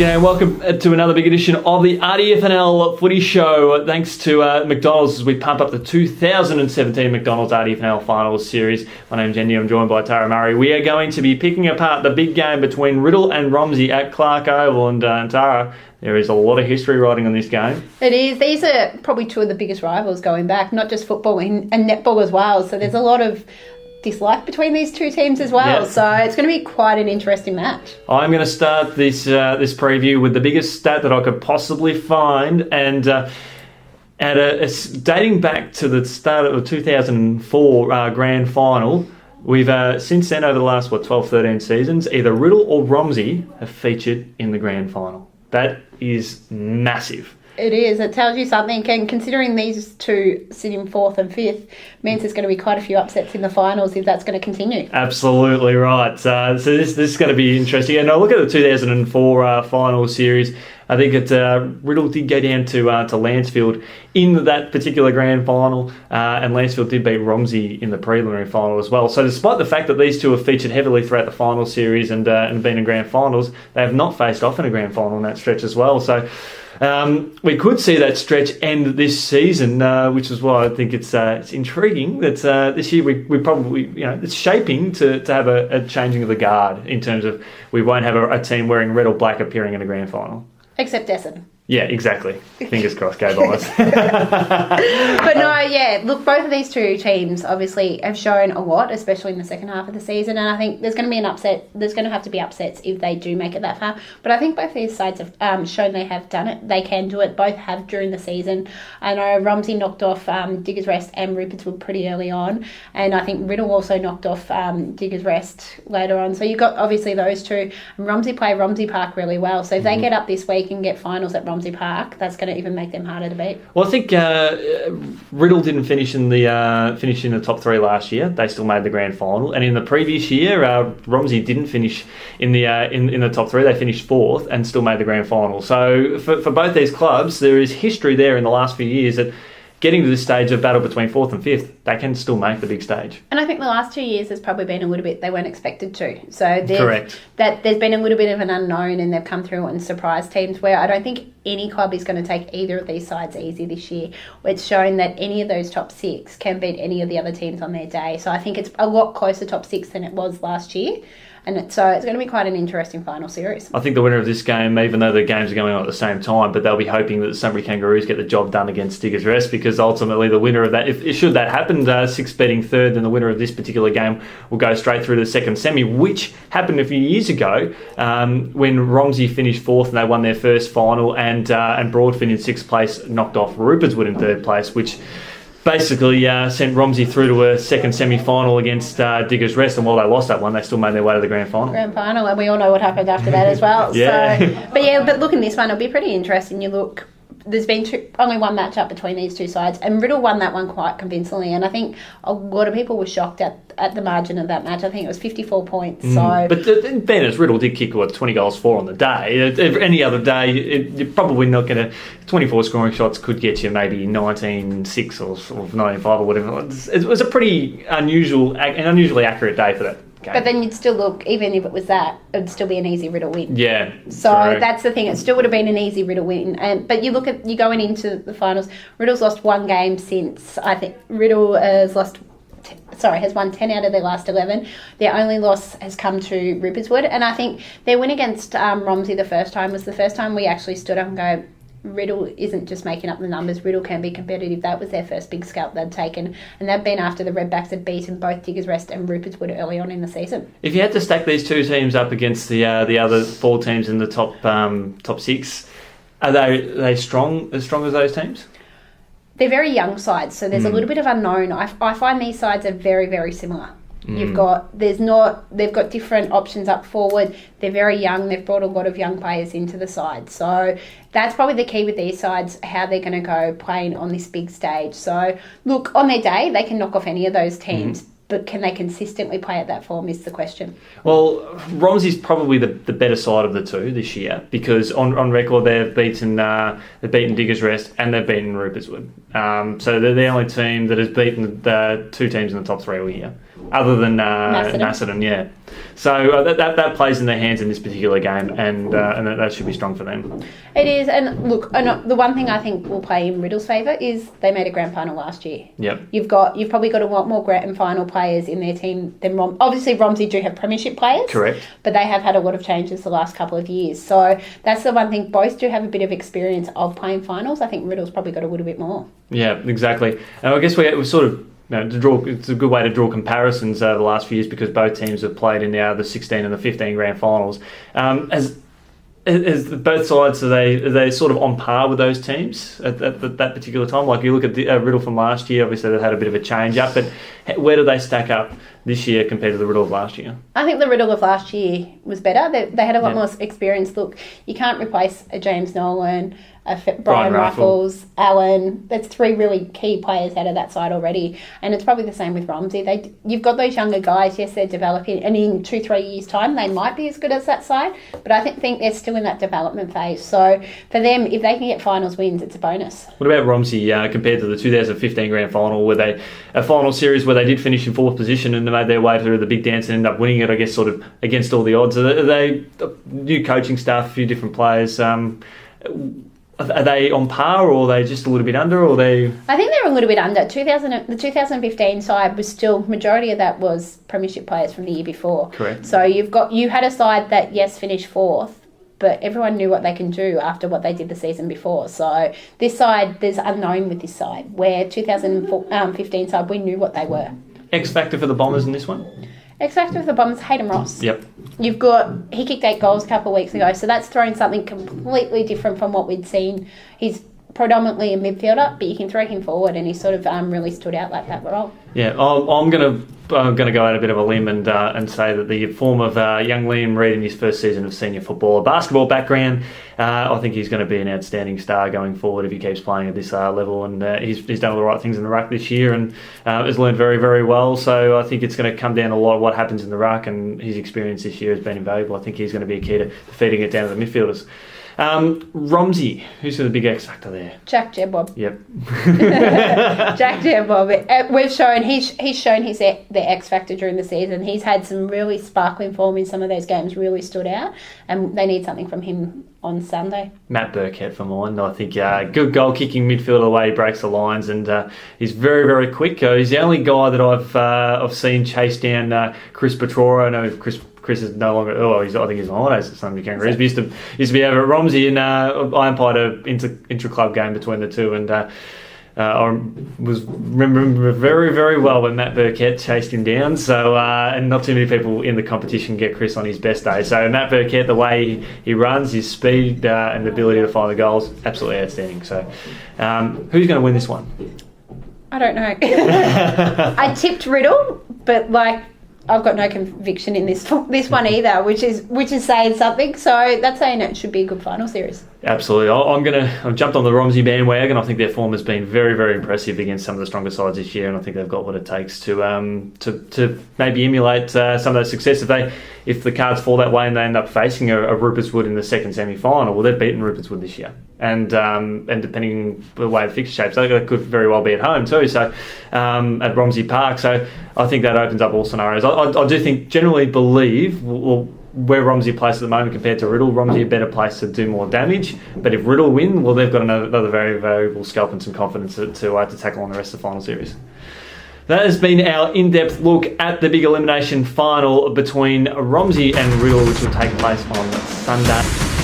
G'day and welcome to another big edition of the RDFNL Footy Show. Thanks to McDonald's as we pump up the 2017 McDonald's RDFNL Finals Series. My name's Yeendy, I'm joined by Tara Murray. We are going to be picking apart the big game between Riddell and Romsey at Clark Oval. And Tara, there is a lot of history riding on this game. It is. These are probably two of the biggest rivals going back, not just football and netball as well. So there's a lot of dislike between these two teams as well. Yep. So it's going to be quite an interesting match. I'm going to start this preview with the biggest stat that I could possibly find, and dating back to the start of the 2004 Grand Final. We've since then, over the last 12-13 seasons, either Riddell or Romsey have featured in the Grand Final. That is massive. It is. It tells you something. And considering these two sitting 4th and 5th, means there's going to be quite a few upsets in the finals if that's going to continue. Absolutely right. So this is going to be interesting. And I look at the 2004 final series. I think Riddell did go down to Lansfield in that particular grand final, and Lansfield did beat Romsey in the preliminary final as well. So despite the fact that these two have featured heavily throughout the final series and been in grand finals, they have not faced off in a grand final in that stretch as well. So we could see that stretch end this season, which is why I think it's intriguing that this year we probably, it's shaping to have a changing of the guard in terms of we won't have a team wearing red or black appearing in a grand final. Except Essen. Yeah, exactly. Fingers crossed, go Bombers. But no, yeah, look, both of these two teams obviously have shown a lot, especially in the second half of the season, and I think there's going to be an upset. There's going to have to be upsets if they do make it that far. But I think both these sides have shown they have done it. They can do it. Both have during the season. I know Romsey knocked off Diggers Rest and Rupert's Wood pretty early on, and I think Riddell also knocked off Diggers Rest later on. So you've got obviously those two. And Romsey play Romsey Park really well. So if they get up this week and get finals at Romsey Park, that's going to even make them harder to beat. Well, I think Riddell didn't finish in the top 3 last year. They still made the grand final, and in the previous year, Romsey didn't finish in the top 3. They finished 4th and still made the grand final. So for both these clubs, there is history there in the last few years that getting to this stage of battle between 4th and 5th, they can still make the big stage. And I think the last 2 years has probably been a little bit, they weren't expected to. So correct. That there's been a little bit of an unknown, and they've come through and surprised teams where I don't think any club is going to take either of these sides easy this year. It's shown that any of those top 6 can beat any of the other teams on their day. So I think it's a lot closer top 6 than it was last year. And so it's going to be quite an interesting final series. I think the winner of this game, even though the games are going on at the same time, but they'll be hoping that the Sunbury Kangaroos get the job done against Diggers Rest, because ultimately the winner of that, should that happen, 6 beating 3rd, then the winner of this particular game will go straight through to the second semi, which happened a few years ago when Romsey finished 4th and they won their first final, and Broadfin in 6th place knocked off Rupert's Wood in 3rd place, which basically sent Romsey through to a second semi-final against Diggers Rest, and while they lost that one, they still made their way to the grand final. And we all know what happened after that as well. Yeah. So, but look, in this one, it'll be pretty interesting. You look, there's been only one match-up between these two sides, and Riddell won that one quite convincingly, and I think a lot of people were shocked at the margin of that match. I think it was 54 points. So, but in fairness, Riddell did kick 20 goals for on the day. Any other day, you're probably not going to. 24 scoring shots could get you maybe 19-6 or 19-5 or whatever. It was a pretty unusually accurate day for that game. But then you'd still look, even if it was that, it would still be an easy Riddell win. Yeah. So that's the thing. It still would have been an easy Riddell win. But you look at, you going into the finals, Riddell's lost one game since, I think, Riddell has won 10 out of their last 11. Their only loss has come to Rupert's Wood. And I think their win against Romsey the first time was the first time we actually stood up and go, Riddell isn't just making up the numbers. Riddell can be competitive. That was their first big scalp they'd taken. And they'd been after the Redbacks had beaten both Diggers Rest and Rupert's Wood early on in the season. If you had to stack these two teams up against the other 4 teams in the top 6, are they strong as those teams? They're very young sides, so there's a little bit of unknown. I find these sides are very, very similar. They've got different options up forward. They're very young. They've brought a lot of young players into the side. So that's probably the key with these sides, how they're going to go playing on this big stage. So look, on their day, they can knock off any of those teams. But can they consistently play at that form is the question. Well, Romsey's probably the better side of the two this year, because on record they've beaten Diggers Rest and they've beaten Rupert's Wood. So they're the only team that has beaten the 2 teams in the top 3 all year. other than Macedon, yeah. So that plays in their hands in this particular game, and that should be strong for them. It is, and look, the one thing I think will play in Riddle's favour is they made a grand final last year. Yep. You've probably got a lot more grand final players in their team than obviously Romsey do have premiership players. Correct. But they have had a lot of changes the last couple of years. So that's the one thing. Both do have a bit of experience of playing finals. I think Riddle's probably got a little bit more. Yeah, exactly. And I guess we sort of, it's a good way to draw comparisons over the last few years because both teams have played in the 16 and the 15 grand finals. As both sides, are they sort of on par with those teams at that particular time? Like you look at Riddle from last year, obviously they've had a bit of a change up, but where do they stack up this year compared to the Riddle of last year? I think the Riddle of last year was better. They had a lot more experience. Look, you can't replace a James Nolan, a Brian Raffles, Allen. That's three really key players out of that side already. And it's probably the same with Romsey. You've got those younger guys, yes, they're developing, and in 2-3 years' time, they might be as good as that side. But I think they're still in that development phase. So for them, if they can get finals wins, it's a bonus. What about Romsey compared to the 2015 grand final, a final series where they did finish in fourth position and they made their way through the big dance and ended up winning it, I guess, sort of against all the odds? Are they new coaching staff, a few different players? Are they on par, or are they just a little bit under, or I think they're a little bit under. The 2015 side was still, majority of that was premiership players from the year before. Correct. So you had a side that, yes, finished fourth, but everyone knew what they can do after what they did the season before. So this side, there's unknown with this side, where 2015 side, we knew what they were. X factor for the Bombers in this one? X factor for the Bombers, Hayden Ross. Yep. He kicked 8 goals a couple of weeks ago, so that's thrown something completely different from what we'd seen. He's predominantly a midfielder, but you can throw him forward, and he sort of really stood out like that role. Yeah, I'm gonna go out a bit of a limb and say that the form of young Liam Reid in his first season of senior football, a basketball background, I think he's going to be an outstanding star going forward if he keeps playing at this level. And he's done all the right things in the ruck this year and has learned very, very well. So I think it's going to come down to a lot of what happens in the ruck, and his experience this year has been invaluable. I think he's going to be a key to feeding it down to the midfielders. Romsey, who's the big X factor there? Jack Jebob. Yep. Jack Jebob. We've shown he's shown the X factor during the season. He's had some really sparkling form in some of those games. Really stood out, and they need something from him on Sunday. Matt Burkett for mine. I think good goal kicking midfielder, the way he breaks the lines, and he's very, very quick. He's the only guy that I've seen chase down Chris Petrora. I know Chris is no longer. I think he's on holidays at some of the Kangaroos. But used to be over at Romsey, and I umpired an intra-club game between the two, and I remember very, very well when Matt Burkett chased him down. So and not too many people in the competition get Chris on his best day. So Matt Burkett, the way he runs, his speed and the ability to find the goals, absolutely outstanding. So who's going to win this one? I don't know. I tipped Riddle, but I've got no conviction in this one either, which is saying something. So that's saying it should be a good final series. Absolutely. I've jumped on the Romsey bandwagon. I think their form has been very, very impressive against some of the stronger sides this year, and I think they've got what it takes to maybe emulate some of those success. If the cards fall that way and they end up facing a Rupertswood in the second semi-final, well, they've beaten Rupertswood this year. And depending on the way the fixture shapes, they could very well be at home too. So at Romsey Park, so I think that opens up all scenarios. I do think, generally believe, where Romsey plays at the moment compared to Riddle, Romsey a better place to do more damage. But if Riddle win, well, they've got another very valuable scalp and some confidence to tackle on the rest of the final series. That has been our in-depth look at the big elimination final between Romsey and Riddle, which will take place on Sunday.